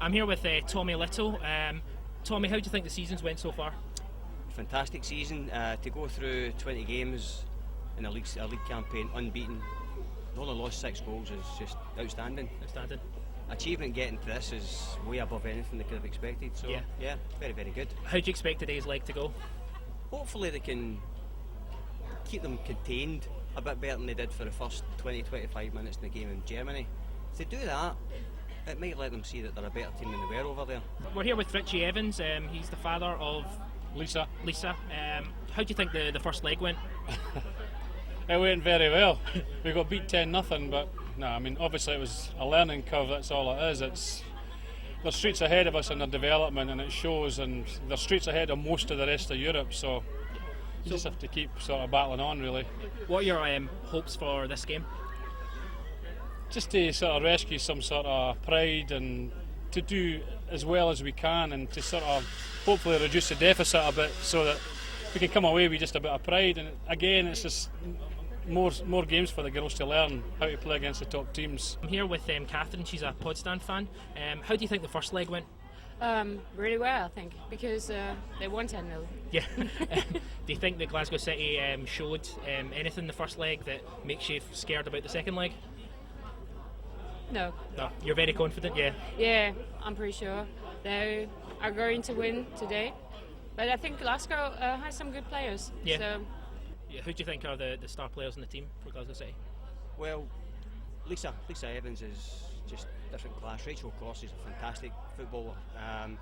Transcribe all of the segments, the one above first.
I'm here with Tommy Little. Tommy, how do you think the season's went so far? Fantastic season. To go through 20 games in a league campaign unbeaten, only lost 6 goals is just outstanding. Outstanding. Achievement getting to this is way above anything they could have expected. So yeah, very, very good. How do you expect today's leg to go? Hopefully they can keep them contained a bit better than they did for the first 20-25 minutes in the game in Germany. If they do that, it might let them see that they're a better team than they were over there. We're here with Richie Evans. He's the father of Lisa. How do you think the first leg went? It went very well. We got beat 10-0, but no, I mean, obviously it was a learning curve, that's all it is. There's streets ahead of us in their development, and it shows, and there's streets ahead of most of the rest of Europe, so you just have to keep sort of battling on, really. What are your hopes for this game? Just to sort of rescue some sort of pride and to do as well as we can, and to sort of hopefully reduce the deficit a bit so that we can come away with just a bit of pride. And again, it's just more games for the girls to learn how to play against the top teams. I'm here with Catherine. She's a Potsdam fan. How do you think the first leg went? Really well, I think, because they won 10-0. Yeah. Do you think that Glasgow City showed anything in the first leg that makes you scared about the second leg? No. No, you're very confident, yeah? Yeah, I'm pretty sure they are going to win today. But I think Glasgow has some good players. Yeah. So. Yeah. Who do you think are the star players in the team for Glasgow City? Well, Lisa Evans is just different class. Rachel Cross is a fantastic footballer. And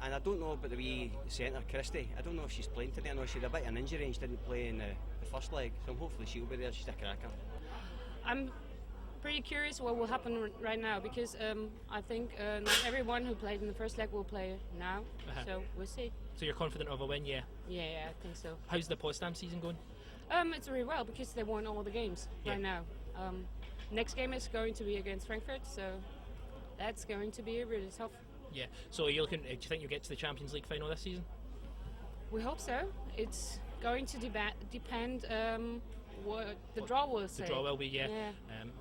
I don't know about the wee centre, Christie. I don't know if she's playing today. I know she had a bit of an injury and she didn't play in the first leg. So hopefully she'll be there. She's a cracker. I'm pretty curious what will happen right now, because I think not everyone who played in the first leg will play now. So we'll see. So you're confident of a win, yeah? Yeah, I think so. How's the Potsdam season going? It's really well, because they won all the games right now. Next game is going to be against Frankfurt, so that's going to be really tough. Yeah. So you're looking. Do you think you'll get to the Champions League final this season? We hope so. It's going to depend what the draw will say. The draw will be, yeah.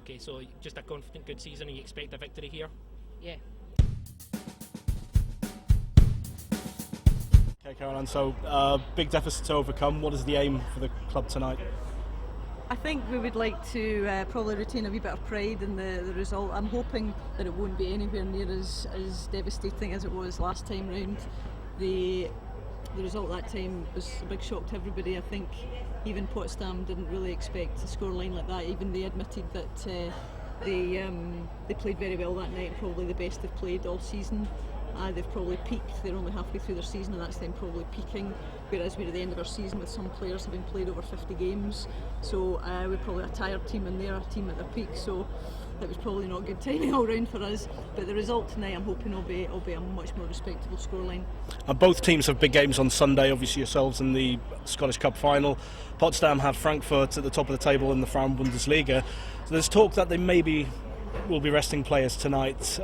Okay, so just a confident, good season, and you expect a victory here? Yeah. Okay, Caroline, so big deficit to overcome. What is the aim for the club tonight? I think we would like to probably retain a wee bit of pride in the result. I'm hoping that it won't be anywhere near as devastating as it was last time round. The result that time was a big shock to everybody. I think even Potsdam didn't really expect a scoreline like that. Even they admitted that they played very well that night, probably the best they've played all season. They've probably peaked. They're only halfway through their season, and that's them probably peaking, whereas we're at the end of our season with some players having played over 50 games. So we're probably a tired team, and they're a team at their peak, so it was probably not good timing all round for us. But the result tonight, I'm hoping will be a much more respectable scoreline. Both teams have big games on Sunday, obviously yourselves in the Scottish Cup final. Potsdam have Frankfurt at the top of the table in the Frauen Bundesliga. So there's talk that they maybe will be resting players tonight.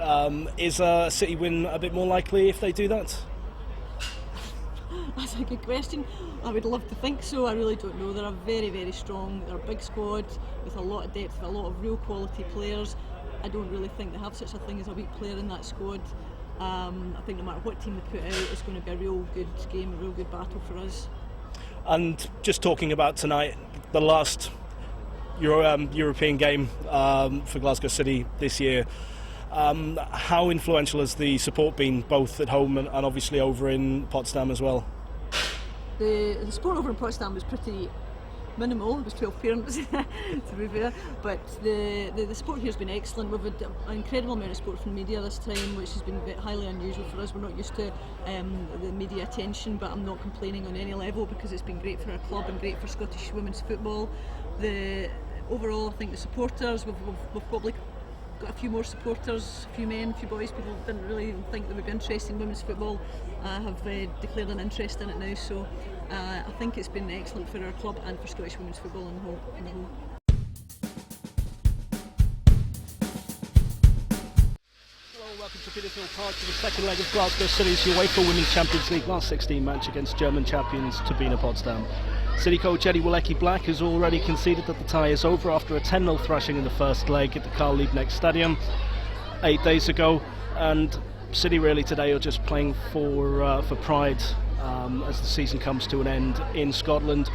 Is a City win a bit more likely if they do that? That's a good question. I would love to think so. I really don't know. They're a very, very strong, they're a big squad with a lot of depth, with a lot of real quality players. I don't really think they have such a thing as a weak player in that squad. I think no matter what team they put out, it's going to be a real good game, a real good battle for us. And just talking about tonight, the last European game for Glasgow City this year, how influential has the support been, both at home and obviously over in Potsdam as well? The support over in Potsdam was pretty minimal. It was 12 parents to be fair, but the support here has been excellent. We've had an incredible amount of support from the media this time, which has been highly unusual for us. We're not used to the media attention, but I'm not complaining on any level, because it's been great for our club and great for Scottish women's football. Overall, I think the supporters, we've probably got a few more supporters, a few men, a few boys. People didn't really even think they would be interested in women's football, have declared an interest in it now, so I think it's been excellent for our club and for Scottish women's football in the whole. Hello, welcome to Petershill Park for the second leg of Glasgow City's UEFA Women's Champions League last 16 match against German champions Turbine Potsdam. City coach Eddie Walecki-Black has already conceded that the tie is over after a 10-0 thrashing in the first leg at the Karl Liebknecht Stadium 8 days ago, and City really today are just playing for pride as the season comes to an end in Scotland.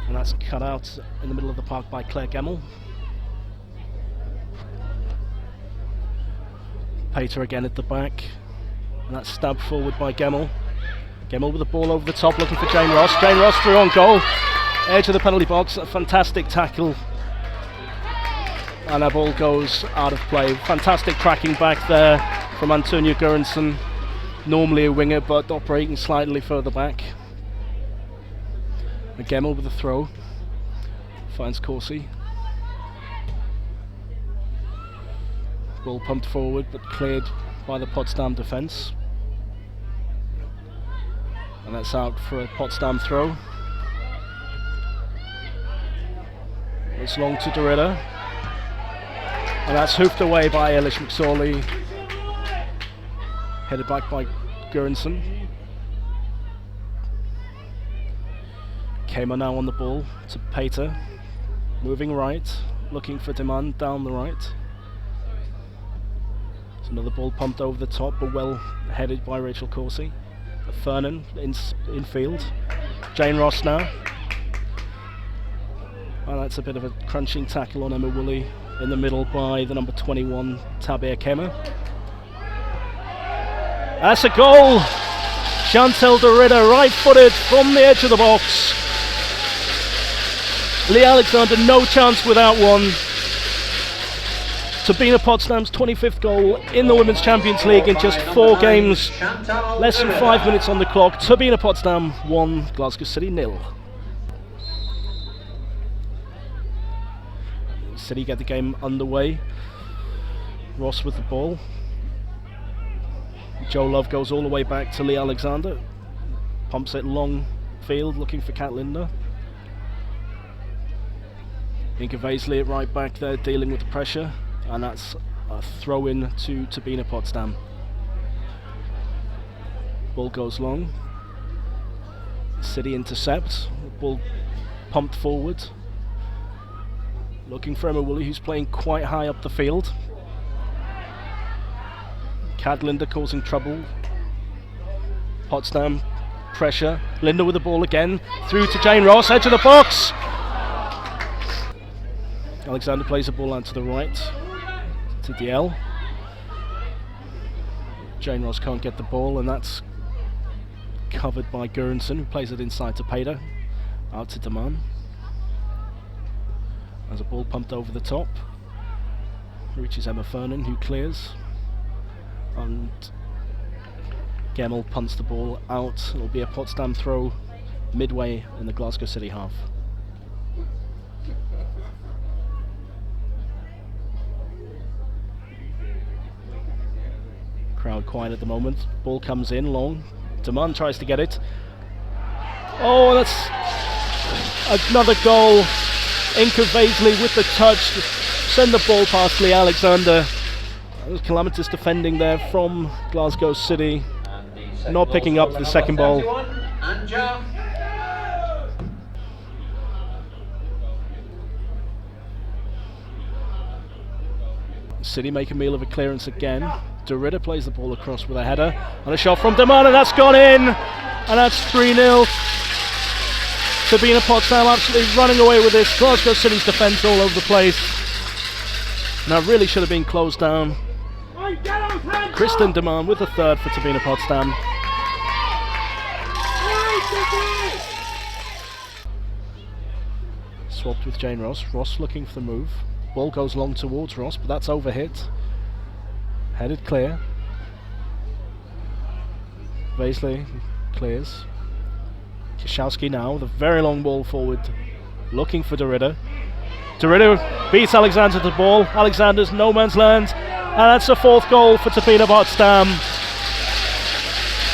And that's cut out in the middle of the park by Claire Gemmell. Pater again at the back, and that's stabbed forward by Gemmell. Gemmell with the ball over the top, looking for Jane Ross. Jane Ross through on goal, edge of the penalty box. A fantastic tackle, and that ball goes out of play. Fantastic tracking back there from Antonia Göransson, normally a winger but operating slightly further back. Gemmell with a throw, finds Corsi. Ball pumped forward but cleared by the Potsdam defence. And that's out for a Potsdam throw. It's long to Derrida. And that's hoofed away by Eilish McSorley. Headed back by Göransson. Kamer now on the ball to Pater. Moving right, looking for demand down the right. Another ball pumped over the top, but well headed by Rachel Corsi. Fernan in field. Jane Ross now. Well, that's a bit of a crunching tackle on Emma Woolley in the middle by the number 21, Tabea Kamer. That's a goal! Chantel Derrida, right-footed from the edge of the box. Lee Alexander, no chance without one. Sabina Potsdam's 25th goal in the Women's Champions League in just 4 games. Less than 5 minutes on the clock. Sabina Potsdam 1, Glasgow City 0. City get the game underway. Ross with the ball. Joe Love goes all the way back to Lee Alexander. Pumps it long field looking for Kat Linder. Inka Vaisley at right back there dealing with the pressure. And that's a throw in to Sabina Potsdam. Ball goes long. City intercept. Ball pumped forward. Looking for Emma Woolley, who's playing quite high up the field. Kat Linder causing trouble. Potsdam pressure. Linder with the ball again. Through to Jane Ross, edge of the box. Alexander plays the ball out to the right. To DL. Jane Ross can't get the ball, and that's covered by Göransson, who plays it inside to Pater. Out to Daman. As a ball pumped over the top. Reaches Emma Fernan, who clears. And Gemmell punts the ball out. It'll be a Potsdam throw midway in the Glasgow City half. Crowd quiet at the moment. Ball comes in long. Daman tries to get it. Oh, that's another goal. Inka Vaisley with the touch. Send the ball past Lee Alexander. That was calamitous defending there from Glasgow City. Not picking up the second ball. City make a meal of a clearance again. Derrida plays the ball across with a header and a shot from Daman, and that's gone in, and that's 3-0. Sabina Potsdam absolutely running away with this. Glasgow City's defence all over the place. Now really should have been closed down. Kristen Daman with the third for Sabina Potsdam. Swapped with Jane Ross. Ross looking for the move. Ball goes long towards Ross, but that's overhit. Headed clear. Vaisley clears. Kiszowski now with a very long ball forward, looking for Derrida. Derrida beats Alexander to the ball. Alexander's no man's land, and that's the 4th goal for Sabina Potsdam.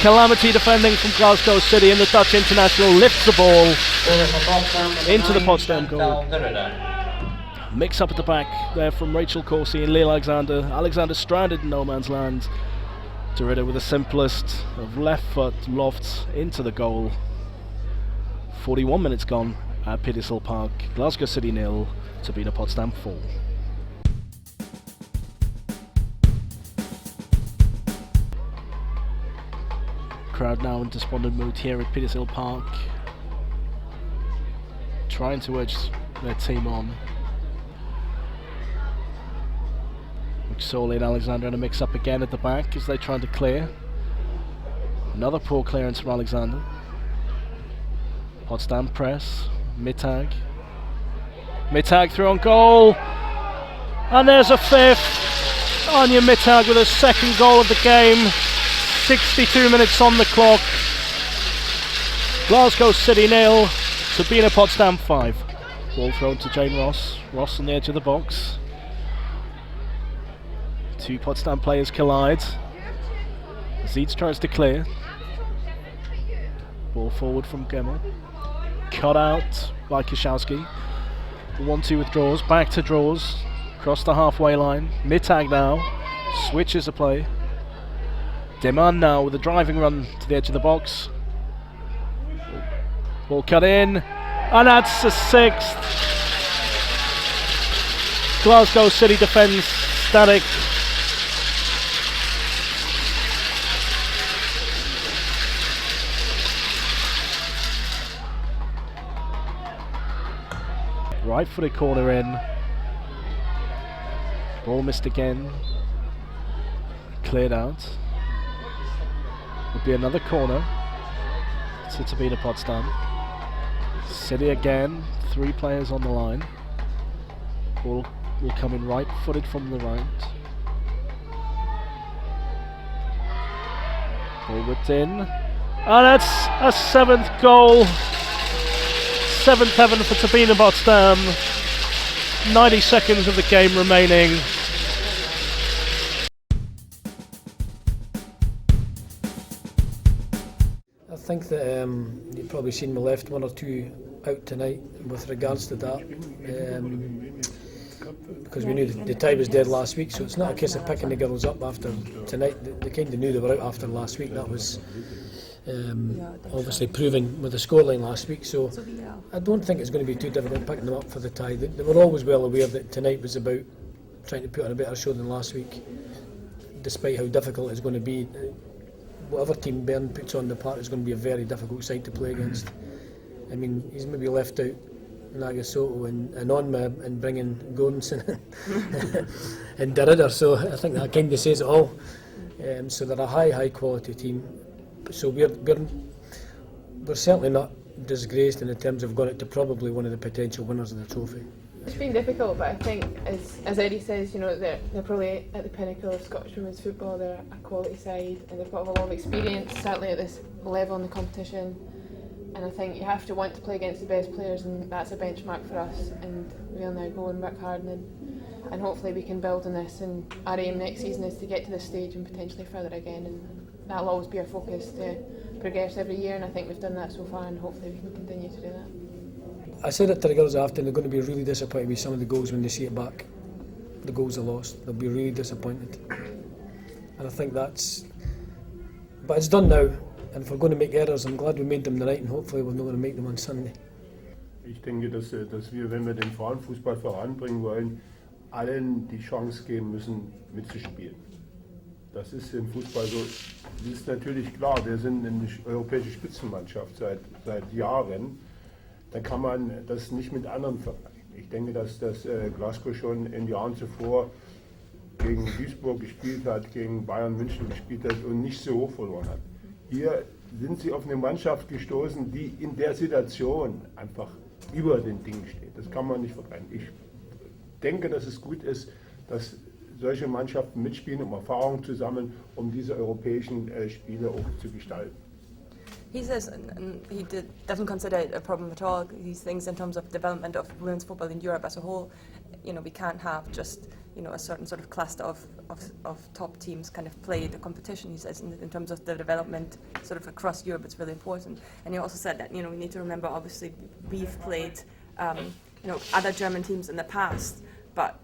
Calamity defending from Glasgow City, and the Dutch international lifts the ball into the Potsdam goal. Mix up at the back there from Rachel Corsi and Lee Alexander. Alexander stranded in no man's land. Derrida with the simplest of left foot lofts into the goal. 41 minutes gone at Petershill Park. Glasgow City 0, Sabina Potsdam 4. crowd now in despondent mood here at Petershill Park, trying to urge their team on. McSorley and Alexander in a mix-up again at the back as they try to clear. Another poor clearance from Alexander. Potsdam press. Mittag through on goal. And there's a fifth. Anya Mittag with her second goal of the game. 62 minutes on the clock. Glasgow City 0. Sabina Potsdam 5. Ball thrown to Jane Ross. Ross on the edge of the box. Two Potsdam players collide. Zietz tries to clear. Ball forward from Gemmel. Cut out by Kaszowski. 1-2 withdraws. Back to draws. Across the halfway line. Mittag now. Switches the play. Deman now with a driving run to the edge of the box. Ball cut in. And that's the sixth. Glasgow City defence static. Right footed corner in. Ball missed again. Cleared out. Would be another corner to Sabina Potsdam. City again. 3 players on the line. Ball will come in right footed from the right. Ball whipped in. And that's a 7th goal. 7th heaven for Sabina Potsdam. 90 seconds of the game remaining. I think that you've probably seen me left 1 or 2 out tonight with regards to that, because we knew the tie was dead last week, so it's not a case of picking the girls up after tonight. They kind of knew they were out after last week. That was obviously proven with the scoreline last week, so I don't think it's going to be too difficult picking them up for the tie. They were always well aware that tonight was about trying to put on a better show than last week, despite how difficult it's going to be. Whatever team Bern puts on the park is going to be a very difficult side to play against. I mean, he's maybe left out Nagasoto and Onma and bringing Gordonson and Derrida, so I think that kind of says it all. So they're a high quality team. So we're certainly not disgraced in terms of going it to probably one of the potential winners of the trophy. It's been difficult, but I think, as Eddie says, you know, they're probably at the pinnacle of Scottish women's football. They're a quality side, and they've got a lot of experience, certainly at this level in the competition. And I think you have to want to play against the best players, and that's a benchmark for us. And we'll now go and work hard, and hopefully we can build on this. And our aim next season is to get to this stage and potentially further again. And that'll always be our focus, to progress every year. And I think we've done that so far, and hopefully we can continue to do that. I said it to the girls after, and they're going to be really disappointed with some of the goals when they see it back. The goals are lost. They'll be really disappointed. And I think that's... But it's done now, and if we're going to make errors, I'm glad we made them tonight, and hopefully we're not going to make them on Sunday. Ich denke, dass wir, wenn wir den Frauenfußball voranbringen wollen, allen die Chance geben müssen, mitzuspielen. Das ist im Fußball so. Das ist natürlich klar, wir sind eine europäische Spitzenmannschaft seit Jahren. Da kann man das nicht mit anderen vergleichen. Ich denke, dass Glasgow schon in Jahren zuvor gegen Duisburg gespielt hat, gegen Bayern München gespielt hat und nicht so hoch verloren hat. Hier sind sie auf eine Mannschaft gestoßen, die in der Situation einfach über den Dingen steht. Das kann man nicht vergleichen. Ich denke, dass es gut ist, dass solche Mannschaften mitspielen, um Erfahrung zu sammeln, um diese europäischen Spiele auch zu gestalten. He says he doesn't consider it a problem at all. He thinks in terms of development of women's football in Europe as a whole, you know, we can't have just, you know, a certain sort of cluster of top teams kind of play the competition. He says in terms of the development sort of across Europe, it's really important. And he also said that, you know, we need to remember, obviously, we've played, you know, other German teams in the past, but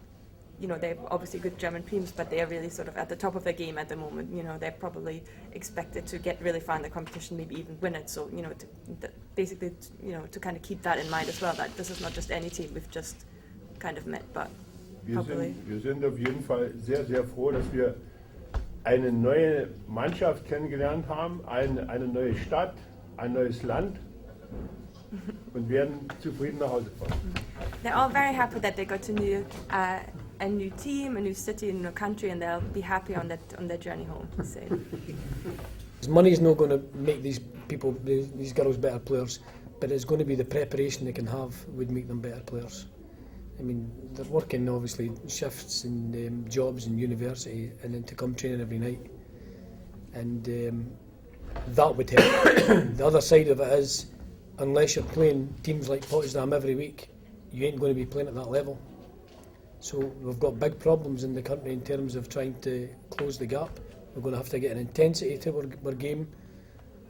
you know, they're obviously good German teams, but they are really sort of at the top of their game at the moment. You know, they're probably expected to get really far in the competition, maybe even win it. So, you know, basically, you know, to kind of keep that in mind as well, that this is not just any team we've just kind of met, but Wir sind auf jeden Fall sehr, sehr froh, dass wir eine neue Mannschaft kennengelernt haben, eine neue Stadt, ein neues Land und werden zufrieden nach Hause fahren. They're all very happy that they got a new team, a new city, a new country, and they'll be happy on their journey home. So. Money is not going to make these girls better players, but it's going to be the preparation they can have would make them better players. I mean, they're working obviously shifts and jobs in university, and then to come training every night, and that would help. The other side of it is, unless you're playing teams like Potsdam every week, you ain't going to be playing at that level. So we've got big problems in the country in terms of trying to close the gap. We're going to have to get an intensity to our game,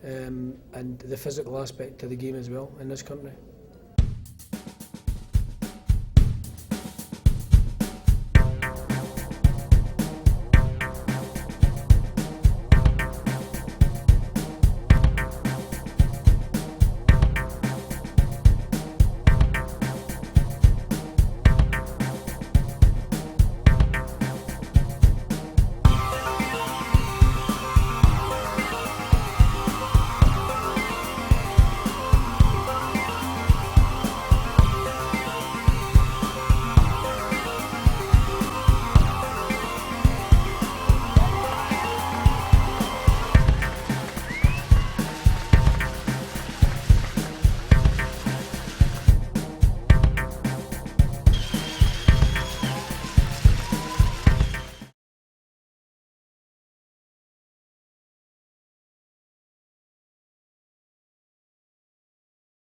and the physical aspect to the game as well in this country.